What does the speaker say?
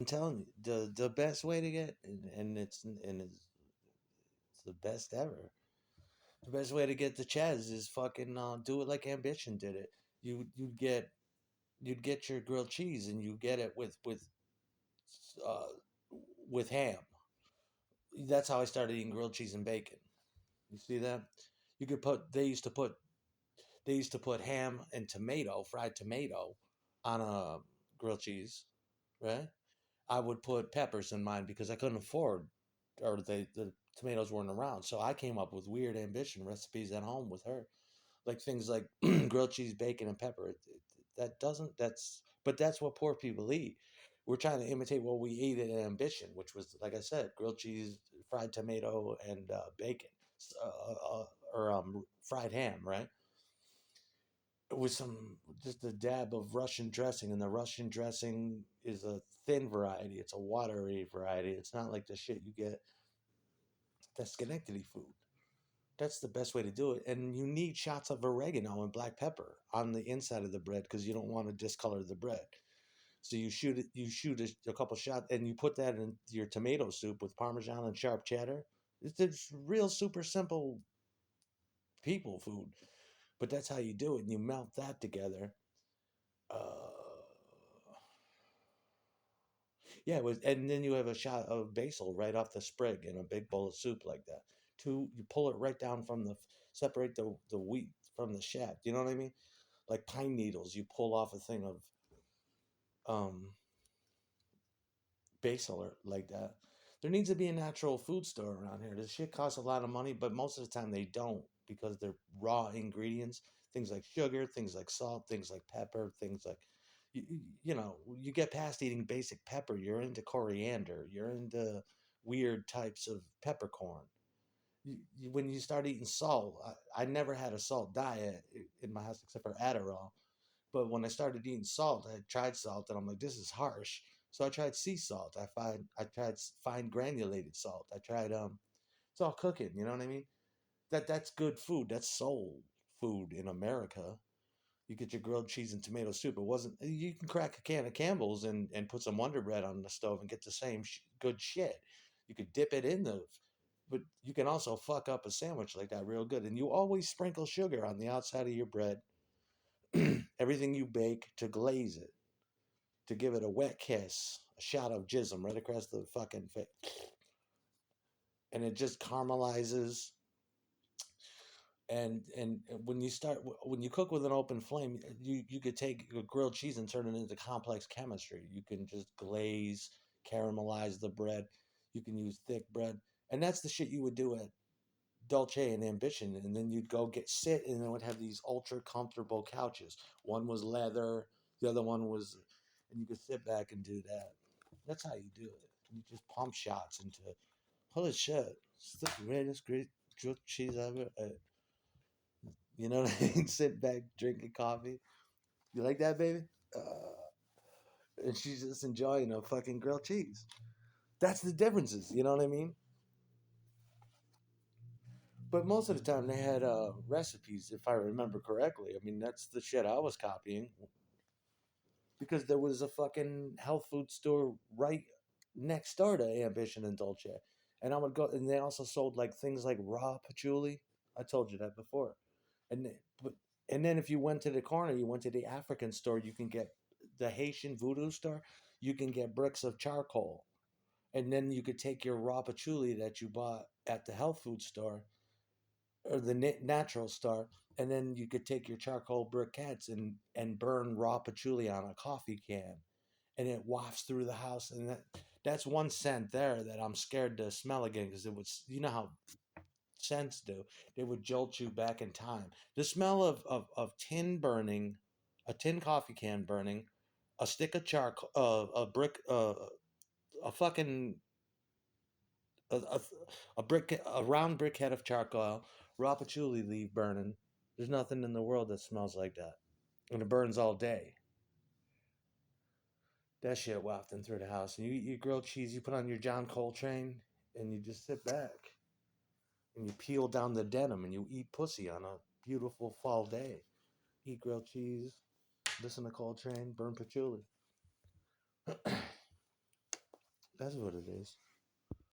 I'm telling you, the best way to get, it's the best ever. The best way to get the Chaz is fucking do it like Ambition did it. You'd get your grilled cheese and you get it uh with ham. That's how I started eating grilled cheese and bacon. You see that? You could put they used to put ham and tomato, fried tomato, on a grilled cheese, right? I would put peppers in mine because I couldn't afford, or the tomatoes weren't around. So I came up with weird ambition recipes at home with her, like things like grilled cheese, bacon, and pepper. That doesn't but that's what poor people eat. We're trying to imitate what we ate at Ambition, which was, like I said, grilled cheese, fried tomato, and bacon, or fried ham, right? With just a dab of Russian dressing, and the Russian dressing is a thin variety. It's a watery variety. It's not like the shit you get that's Schenectady food. That's the best way to do it. And you need shots of oregano and black pepper on the inside of the bread because you don't want to discolor the bread. So you shoot a couple shots, and you put that in your tomato soup with Parmesan and sharp cheddar. It's real super simple people food, but that's how you do it. And you melt that together. Uh, Yeah, and then you have a shot of basil right off the sprig in a big bowl of soup like that. You pull it right down from separate the wheat from the shaft. You know what I mean? Like pine needles, you pull off a thing of um, basil or like that. There needs to be a natural food store around here. This shit costs a lot of money, but most of the time they don't because they're raw ingredients. Things like sugar, things like salt, things like pepper, things like you get past eating basic pepper, you're into coriander, you're into weird types of peppercorn. When you start eating salt, I never had a salt diet in my house except for Adderall. But when I started eating salt, I tried salt, and I'm like, this is harsh. So I tried sea salt. I tried fine granulated salt. I tried it's all cooking. You know what I mean? That's good food. That's soul food in America. You get your grilled cheese and tomato soup. It wasn't. You can crack a can of Campbell's and put some Wonder Bread on the stove and get the same good shit. You could dip it in but you can also fuck up a sandwich like that real good. And you always sprinkle sugar on the outside of your bread. Everything you bake to glaze it, to give it a wet kiss, a shot of jism right across the fucking face, and it just caramelizes. And when you cook with an open flame, you could take a grilled cheese and turn it into complex chemistry. You can just glaze, caramelize the bread. You can use thick bread, and that's the shit you would do at Dolce and Ambition. And then you'd go sit, and it would have these ultra comfortable couches. One was leather, the other one was, and you could sit back and do that. That's how you do it. You just pump shots into, holy shit, it's the greatest grilled cheese ever. You know what I mean? Sit back, drinking coffee. You like that, baby? And she's just enjoying a fucking grilled cheese. That's the differences. You know what I mean? But most of the time they had recipes, if I remember correctly. I mean, that's the shit I was copying because there was a fucking health food store right next door to Ambition and Dolce. And I would go, and they also sold like things like raw patchouli. I told you that before. And but and then if you went to the corner, you went to the African store, you can get the Haitian voodoo store, you can get bricks of charcoal. And then you could take your raw patchouli that you bought at the health food store or the natural store, and then you could take your charcoal briquettes and burn raw patchouli on a coffee can, and it wafts through the house. And that's one scent there that I'm scared to smell again because it was, you know how scents do. They would jolt you back in time. The smell of tin burning, a tin coffee can burning, a stick of charcoal, a brick, a fucking a, a brick, a round briquette of charcoal, raw patchouli leaf burning. There's nothing in the world that smells like that, and it burns all day. That shit wafting through the house, and you eat your grilled cheese. You put on your John Coltrane, and you just sit back, and you peel down the denim, and you eat pussy on a beautiful fall day. Eat grilled cheese, listen to Coltrane, burn patchouli. That's what it is.